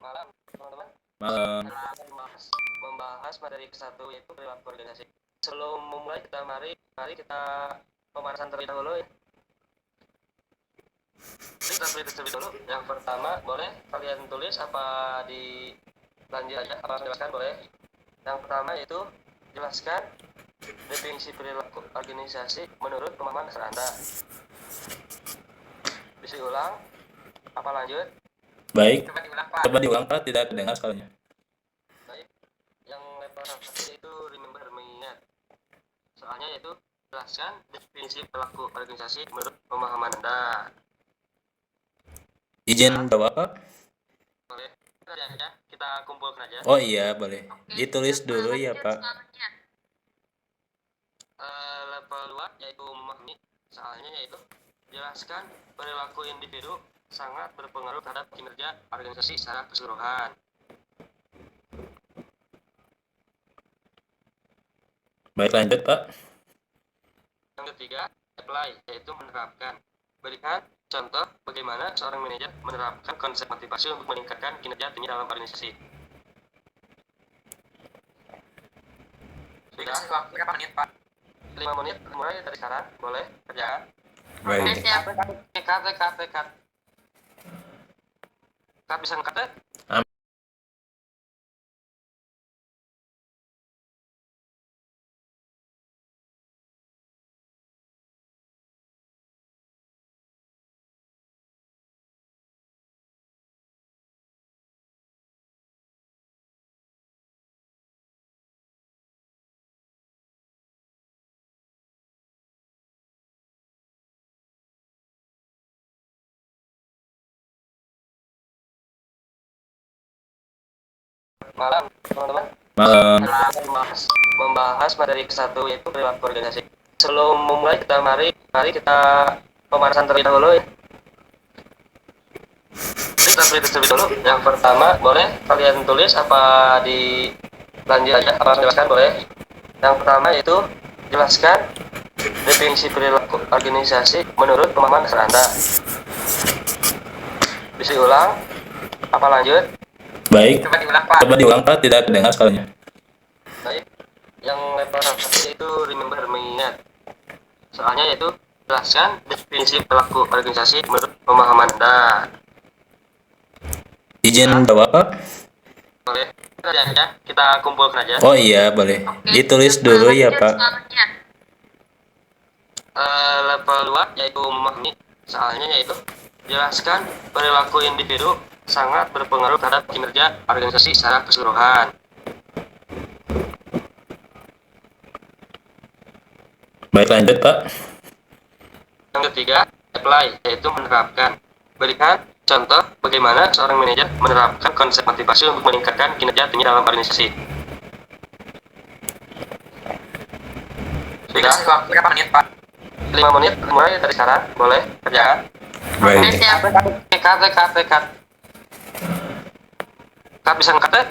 Malam, teman-teman. Malam. Membahas materi ke-1 yaitu perilaku organisasi. Sebelum memulai mari kita pemanasan terlebih dahulu ya. Kita terlebih dulu. Yang pertama, boleh kalian tulis apa di lanjut aja, apa jelaskan boleh. Yang pertama yaitu jelaskan definisi perilaku organisasi menurut pemahaman dasar Anda. Bisa diulang? Apa lanjut? Baik. Coba diulang Pak, tidak kedengar sekalinya. Baik. Yang level 1 itu remember mengingat. Soalnya yaitu jelaskan definisi perilaku organisasi menurut pemahaman Anda. Izin jawab Pak? Boleh. Ya, kita kumpulkan aja. Oh iya, boleh. Ditulis dulu ya Pak. Level 2 yaitu memahami. Soalnya yaitu jelaskan perilaku individu sangat berpengaruh terhadap kinerja organisasi secara keseluruhan. Baik, lanjut Pak. Yang ketiga, apply, yaitu menerapkan. Berikan contoh bagaimana seorang manajer menerapkan konsep motivasi untuk meningkatkan kinerja timnya dalam organisasi. Sudah? Waktu berapa menit, Pak? 5 menit, mulai dari sekarang. Boleh kerjaan? Baik. Cut. Cut bisa nge-cut? Malam, teman-teman. Malam. Membahas materi ke-1 yaitu perilaku organisasi. Sebelum memulai mari kita pemanasan terlebih dahulu ya. Kita terlebih dulu. Yang pertama, boleh kalian tulis apa di lanjut aja, apa jelaskan boleh. Yang pertama yaitu jelaskan definisi perilaku organisasi menurut pemahaman dasar Anda. Bisa diulang? Apa lanjut? Baik. Coba diulang Pak, tidak kedengar sekalinya. Baik. Yang level 1 itu remember mengingat. Soalnya yaitu jelaskan definisi perilaku organisasi menurut pemahaman Anda. Izin jawab Pak? Boleh. Ya, kita kumpulkan aja. Oh iya, boleh. Ditulis dulu ya Pak. Level 2 yaitu memahami. Soalnya yaitu jelaskan perilaku individu sangat berpengaruh terhadap kinerja organisasi secara keseluruhan. Baik, lanjut Pak. Yang ketiga, apply, yaitu menerapkan. Berikan contoh bagaimana seorang manajer menerapkan konsep motivasi untuk meningkatkan kinerja timnya dalam organisasi. Sudah? Waktu berapa menit, Pak? 5 menit, mulai dari sekarang. Boleh kerjaan? Baik. Cut. Cut bisa nge-cut?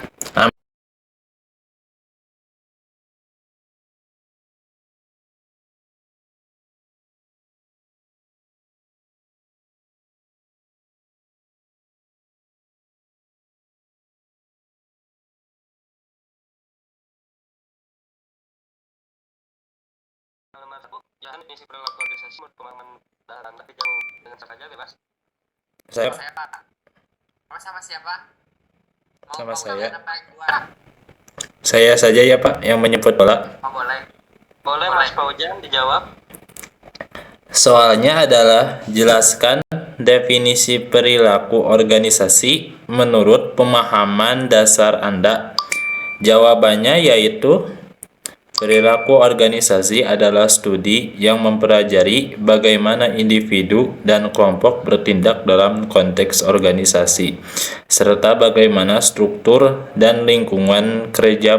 Halaman 1, jangan isi perilaku organisasi menurut pemahaman dan tapi jangan dengan saja bebas. Saya Pak. Sama siapa? sama saya. Saya saja ya Pak yang menyebut bola. Oh, boleh. Boleh Mas Fauzan dijawab. Soalnya adalah jelaskan definisi perilaku organisasi menurut pemahaman dasar Anda. Jawabannya yaitu perilaku organisasi adalah studi yang mempelajari bagaimana individu dan kelompok bertindak dalam konteks organisasi, serta bagaimana struktur dan lingkungan kerja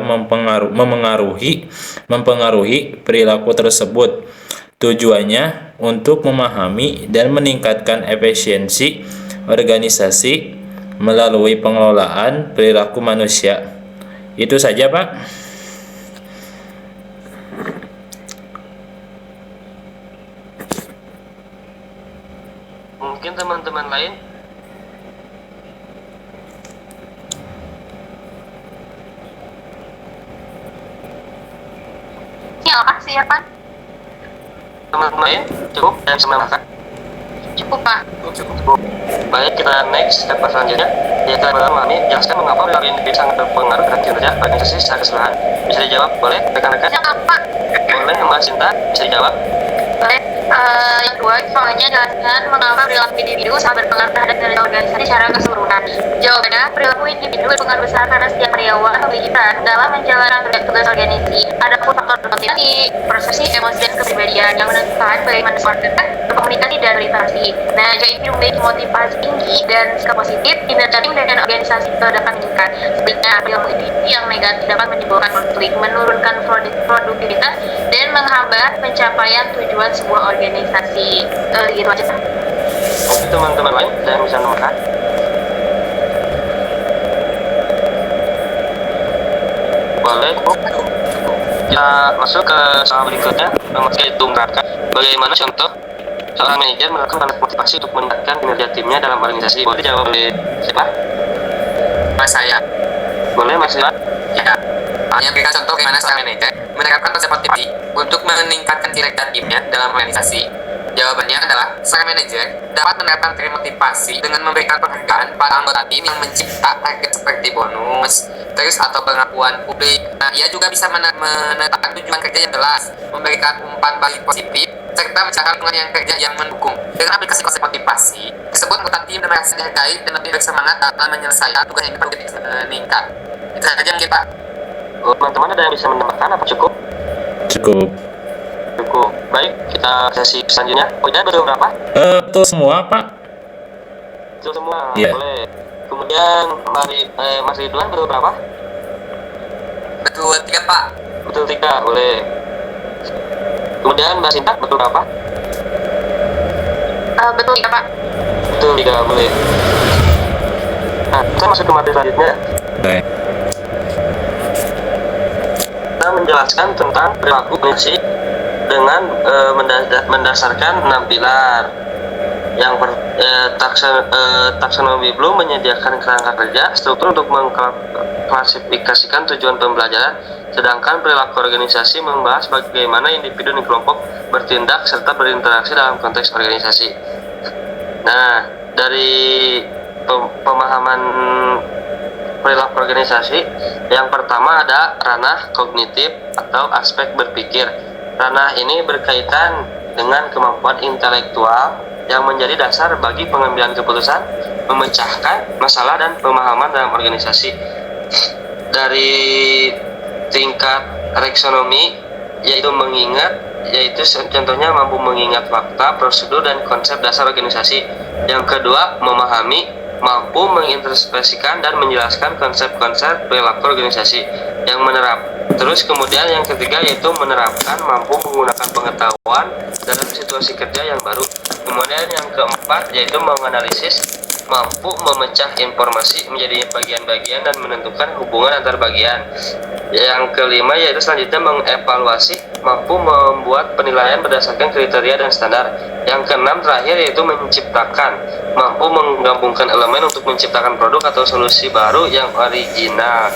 mempengaruhi perilaku tersebut. Tujuannya untuk memahami dan meningkatkan efisiensi organisasi melalui pengelolaan perilaku manusia. Itu saja, Pak. Mungkin teman-teman lain apa sih ya Pak? Teman-teman lain cukup dan menambahkan? Cukup Pak. Cukup. Baik, kita next step selanjutnya, yaitu memahami jelaskan mengapa perilaku individu sangat berpengaruh terhadap kinerja organisasi secara keseluruhan. Bisa dijawab boleh rekan-rekan? Yang apa? Boleh Mbak Sinta, bisa dijawab? Boleh. Yang kedua, soalnya jelaskan mengapa perilaku individu sangat berpengaruh terhadap kinerja organisasi secara keseluruhan. Jawabannya, perilaku individu berpengaruh besar karena setiap karyawan memiliki peran dalam menjalankan tugas organisasi. Adapun faktor motivasi, persepsi, emosi, dan kepribadian yang menentukan bagaimana seseorang berkomunikasi dan berinteraksi. Nah, jika individu memiliki motivasi tinggi dan sikap positif, kinerja tim dan organisasi dapat meningkat. Sebaliknya, perilaku individu yang negatif dapat menimbulkan konflik, menurunkan produktivitas, dan menghambat pencapaian tujuan sebuah organisasi. Gitu aja. Oke, teman-teman lain yang bisa menambahkan? Boleh. Kita masuk ke soal berikutnya. Masih itu menerapkan bagaimana contoh seorang manajer melakukan motivasi untuk meningkatkan kinerja timnya dalam organisasi. Boleh jawab oleh siapa? Mas saya. Boleh Mas Iwan? Ya. Yang berikan contoh bagaimana seorang manajer menerapkan konsep motivasi untuk meningkatkan kinerja timnya dalam organisasi. Jawabannya adalah seorang manajer dapat menerapkan trik motivasi dengan memberikan penghargaan pada anggota tim yang mencipta target seperti bonus, terus atau pengakuan publik. Nah, ia juga bisa menetapkan tujuan kerja yang jelas, memberikan umpan balik positif, serta mencari lingkungan yang kerja yang mendukung. Dengan aplikasi konsep motivasi tersebut, anggota tim dan merasa dihargai dan lebih bersemangat dalam menyelesaikan tugas yang perlu meningkat. Itu saja mungkin Pak. Teman-teman ada yang bisa menambahkan apa cukup? Cukup. Cukup. Baik, kita sesi selanjutnya. Udah betul berapa? Betul semua, Pak. Betul semua. Iya. Boleh. Kemudian Mas Ridwan betul berapa? Betul 3 Pak. Betul 3, boleh. Kemudian Mbak Sinta betul berapa? Betul ya Pak. Betul 3, boleh. Nah, kita masuk ke materi selanjutnya. Baik. Kita menjelaskan tentang perilaku organisasi dengan mendasarkan 6 pilar. Yang taksonomi Bloom menyediakan kerangka kerja struktur untuk mengklasifikasikan tujuan pembelajaran, sedangkan perilaku organisasi membahas bagaimana individu dan kelompok bertindak serta berinteraksi dalam konteks organisasi. Nah, dari pemahaman perilaku organisasi, yang pertama ada ranah kognitif atau aspek berpikir. Ranah ini berkaitan dengan kemampuan intelektual yang menjadi dasar bagi pengambilan keputusan, memecahkan masalah dan pemahaman dalam organisasi. Dari tingkat taksonomi, yaitu contohnya mampu mengingat fakta, prosedur, dan konsep dasar organisasi. Yang kedua, memahami, mampu mengintrospeksikan dan menjelaskan konsep-konsep perilaku organisasi yang Terus kemudian yang ketiga yaitu menerapkan, mampu menggunakan pengetahuan dalam situasi kerja yang baru. Kemudian yang keempat yaitu menganalisis, mampu memecah informasi menjadi bagian-bagian dan menentukan hubungan antar bagian. Yang kelima yaitu selanjutnya mengevaluasi, mampu membuat penilaian berdasarkan kriteria dan standar. Yang keenam terakhir yaitu menciptakan, mampu menggabungkan elemen untuk menciptakan produk atau solusi baru yang original.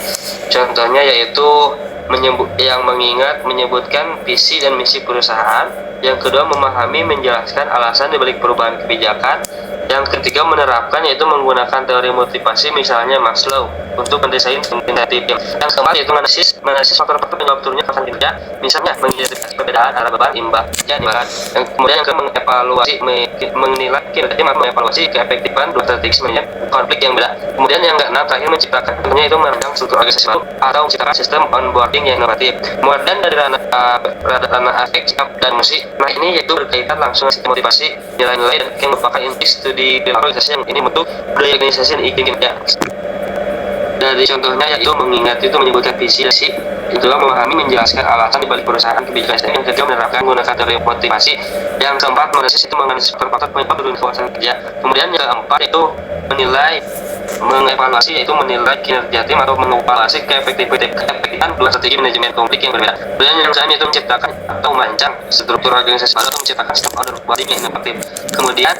Contohnya yaitu menyebutkan visi dan misi perusahaan. Yang kedua memahami, menjelaskan alasan dibalik perubahan kebijakan. Yang ketiga menerapkan, yaitu menggunakan teori motivasi misalnya Maslow untuk mendesain insentif. Yang keempat yaitu menganalisis faktor-faktor penyebab turunnya kekuatan kinerja, misalnya mengidentifikasi perbedaan antara beban imbang dan imbalan. Yang kemudian yang kedua menilai kinerja, mengevaluasi keefektifan dua strategi manajemen konflik yang beda. Kemudian yang keenam terakhir menciptakan, tentunya itu merancang struktur organisasi baru atau menciptakan sistem onboarding yang inovatif. Kemudian dari ranah afek, sikap, dan emosi, nah ini yaitu berkaitan langsung sistem motivasi, nilai-nilai, dan yang merupakan inti studi perilaku organisasi yang ini bentuk budaya organisasi dan iklim kinerja. Dari contohnya yaitu mengingat, itu menyebutkan visi, kedua memahami, menjelaskan alasan dibalik perusahaan kebijakan. Yang ketiga menerapkan menggunakan teori motivasi. Yang keempat menganalisis, itu menganalisis faktor-faktor penyebab turun kekuatan kerja. Kemudian yang keempat itu mengevaluasi, yaitu menilai kinerja tim atau mengevaluasi keefektifan dua strategi manajemen konflik yang berbeda. Kemudian yang keenam itu menciptakan atau merancang struktur organisasi baru atau menciptakan sistem onboarding yang inovatif. Kemudian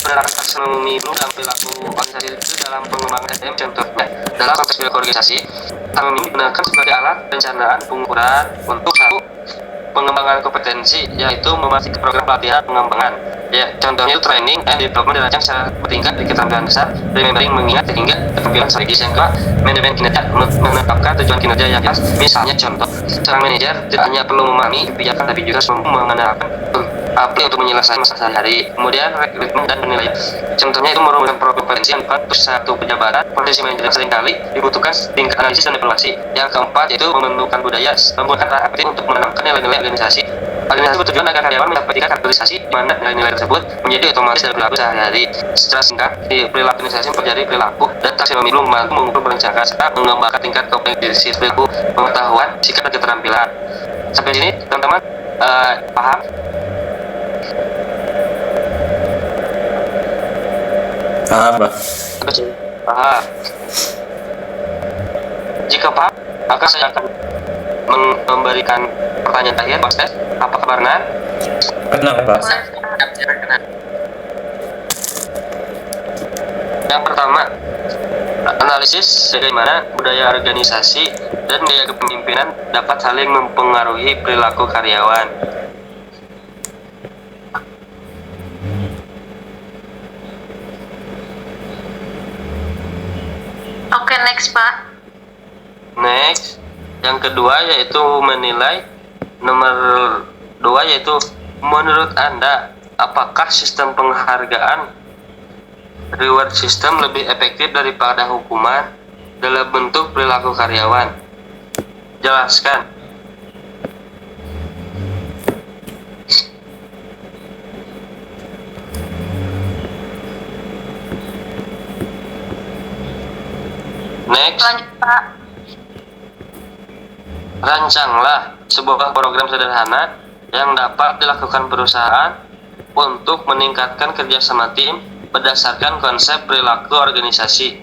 penerapan taksonomi Bloom dalam perilaku organisasi itu dalam pengembangan SDM. Contohnya dalam konteks perilaku organisasi, taksonomi ini digunakan sebagai alat perencanaan pengukuran untuk satu pengembangan kompetensi, yaitu memastikan program pelatihan pengembangan. Ya, contohnya itu training and development dirancang secara bertingkat dari keterampilan dasar, remembering mengingat hingga keterampilan strategis. Yang kedua, manajemen kinerja, menetapkan tujuan kinerja yang jelas. Misalnya contoh, seorang manajer tidak hanya perlu memahami kebijakan tapi juga mengenalkan apa untuk menyelesaikan masalah sehari-hari. Kemudian rekrutmen dan penilaian. Contohnya itu merupakan program kompetensi yang untuk satu penjabatan. Posisi manajer seringkali dibutuhkan tingkat analisis dan evaluasi. Yang keempat yaitu membentukkan budaya, membuatkan arah aktif untuk menanamkan nilai-nilai organisasi. Organisasi bertujuan agar karyawan mendapat tingkat karakterisasi di mana nilai-nilai tersebut menjadi otomatis dari perilaku sehari-hari. Secara singkat, di perilaku organisasi mempelajari perilaku dan taksonomi membantu mengukur, merencanakan serta mengembangkan tingkat kompetensi perilaku, pengetahuan, sikap dan keterampilan. Sampai sini teman-teman paham? Paham, Pak. Paham. Jika paham, maka saya akan memberikan pertanyaan terakhir, Pak Stes. Apa kabarnya? Tenang, Pak. Yang pertama, analisis bagaimana budaya organisasi dan gaya kepemimpinan dapat saling mempengaruhi perilaku karyawan. Oke, next Pak. Next, yang kedua yaitu menilai. Nomor 2 yaitu menurut Anda, apakah sistem penghargaan reward system lebih efektif daripada hukuman dalam bentuk perilaku karyawan? Jelaskan. Next. Lanjut Pak. Rancanglah sebuah program sederhana yang dapat dilakukan perusahaan untuk meningkatkan kerjasama tim berdasarkan konsep perilaku organisasi.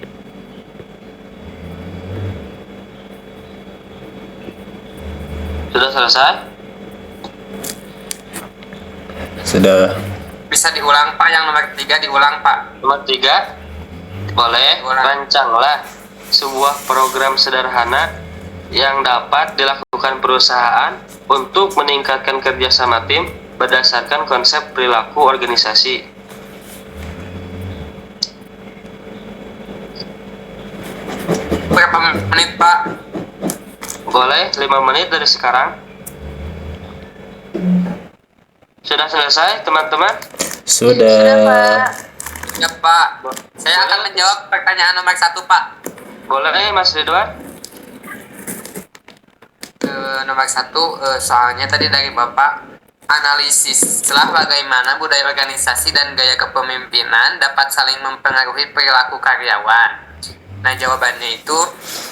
Sudah selesai? Sudah. Bisa diulang Pak, yang nomor 3 diulang Pak. Nomor 3, boleh. Rancanglah sebuah program sederhana yang dapat dilakukan perusahaan untuk meningkatkan kerjasama tim berdasarkan konsep perilaku organisasi. Berapa menit Pak? Boleh 5 menit dari sekarang. Sudah selesai teman-teman? Sudah Pak. Ya Pak. Saya akan menjawab pertanyaan nomor 1 Pak. Boleh Mas Ridwan? Nomor 1, soalnya tadi dari Bapak, analisislah bagaimana budaya organisasi dan gaya kepemimpinan dapat saling mempengaruhi perilaku karyawan. Nah, jawabannya itu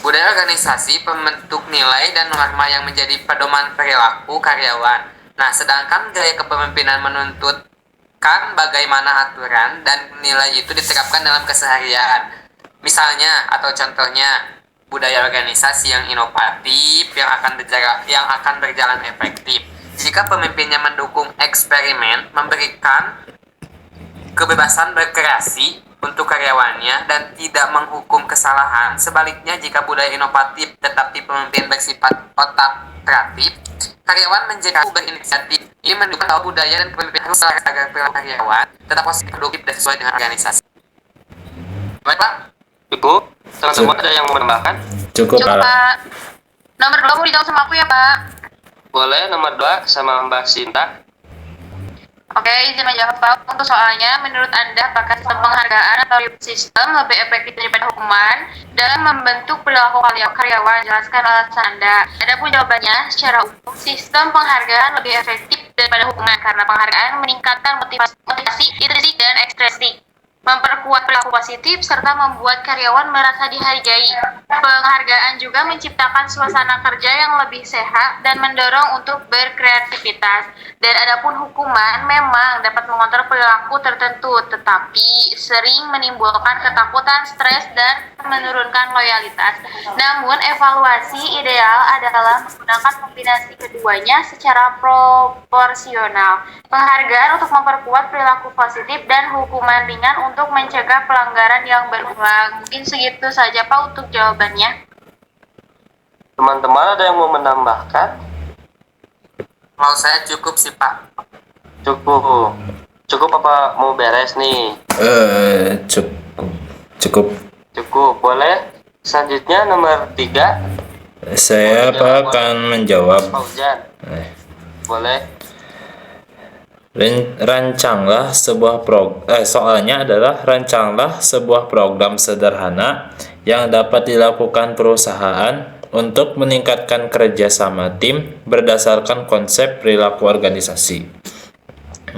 budaya organisasi pembentuk nilai dan norma yang menjadi pedoman perilaku karyawan. Nah, sedangkan gaya kepemimpinan menuntutkan bagaimana aturan dan nilai itu diterapkan dalam keseharian. Misalnya atau contohnya, budaya organisasi yang inovatif yang akan berjalan efektif. Jika pemimpinnya mendukung eksperimen, memberikan kebebasan berkreasi untuk karyawannya dan tidak menghukum kesalahan. Sebaliknya, jika budaya inovatif tetapi pemimpin bersifat otak kreatif, karyawan menjadi berinisiatif. Ini menunjukkan bahwa budaya dan kepemimpinan harus agar perilaku karyawan tetap positif, produktif, dan sesuai dengan organisasi. Baik Pak. Ibu, teman-teman ada yang mau menambahkan? Cukup, Pak. Pak. Nomor 2 mau dijawab sama aku ya Pak. Boleh, nomor 2 sama Mbak Sinta. Oke, izin menjawab Pak. Untuk soalnya, menurut Anda apakah sistem penghargaan atau reward system lebih efektif daripada hukuman dalam membentuk perilaku karyawan? Jelaskan alasan Anda. Adapun jawabannya, secara umum, sistem penghargaan lebih efektif daripada hukuman karena penghargaan meningkatkan motivasi, intrinsik, dan ekstrinsi, memperkuat perilaku positif, serta membuat karyawan merasa dihargai. Penghargaan juga menciptakan suasana kerja yang lebih sehat dan mendorong untuk berkreativitas. Dan adapun hukuman memang dapat mengontrol perilaku tertentu, tetapi sering menimbulkan ketakutan, stres, dan menurunkan loyalitas. Namun, evaluasi ideal adalah menggunakan kombinasi keduanya secara proporsional. Penghargaan untuk memperkuat perilaku positif dan hukuman ringan untuk mencegah pelanggaran yang berulang. Mungkin segitu saja Pak untuk jawabannya. Teman-teman ada yang mau menambahkan? Kalau saya cukup sih Pak. Cukup. Cukup apa mau beres nih? Cukup. Cukup. Cukup, boleh. Selanjutnya nomor 3, Saya Pak akan menjawab. Fauzan. Eh, Boleh. Rancanglah sebuah soalnya adalah rancanglah sebuah program sederhana yang dapat dilakukan perusahaan untuk meningkatkan kerjasama tim berdasarkan konsep perilaku organisasi.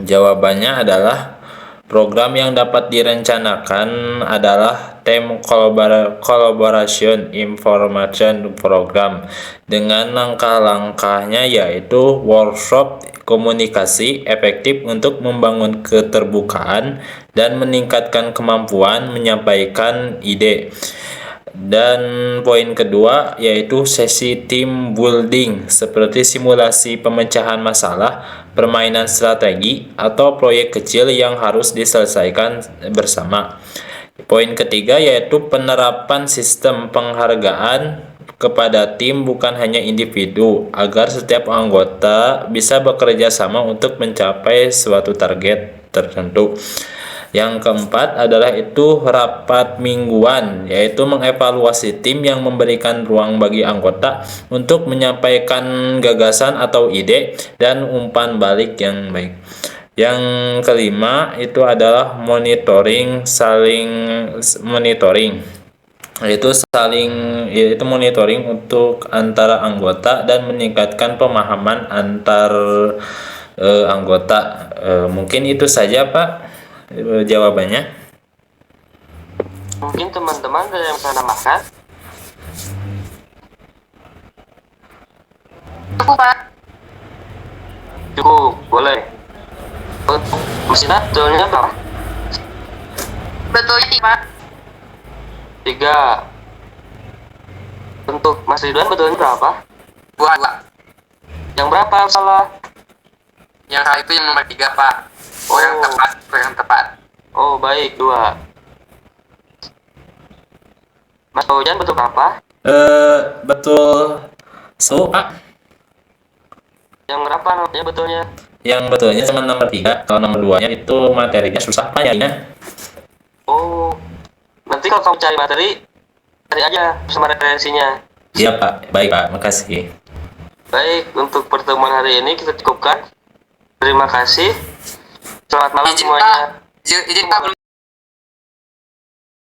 Jawabannya adalah program yang dapat direncanakan adalah Team Collaboration Information Program dengan langkah-langkahnya yaitu workshop komunikasi efektif untuk membangun keterbukaan dan meningkatkan kemampuan menyampaikan ide. Dan poin kedua yaitu sesi team building seperti simulasi pemecahan masalah, permainan strategi, atau proyek kecil yang harus diselesaikan bersama. Poin ketiga yaitu penerapan sistem penghargaan kepada tim bukan hanya individu agar setiap anggota bisa bekerja sama untuk mencapai suatu target tertentu. Yang keempat adalah itu rapat mingguan, yaitu mengevaluasi tim yang memberikan ruang bagi anggota untuk menyampaikan gagasan atau ide dan umpan balik yang baik. Yang kelima itu adalah monitoring, yaitu monitoring untuk antara anggota dan meningkatkan pemahaman antar anggota. Mungkin itu saja Pak jawabannya. Mungkin teman-teman ada yang bisa nambahkan? Cukup Pak. Cukup, boleh. Untuk mesinnya betulnya berapa? Betulnya 3. Untuk Mas Ridwan betulnya berapa? 2. Yang berapa salah? Yang salah itu yang nomor 3 Pak. Kurang tepat. Oh, baik, 2. Mas Fauzan betul berapa? Betul. Pak. Yang berapa namanya betulnya? Yang betulnya cuma nomor 3. Kalau nomor 2-nya itu materinya susah Pak nyarinya. Oh, nanti kalau kamu cari materi, cari aja bersama referensinya. Iya Pak. Baik Pak, makasih. Baik, untuk pertemuan hari ini kita cukupkan. Terima kasih. Selamat malam Izin semuanya. Pak, izin Pak, belum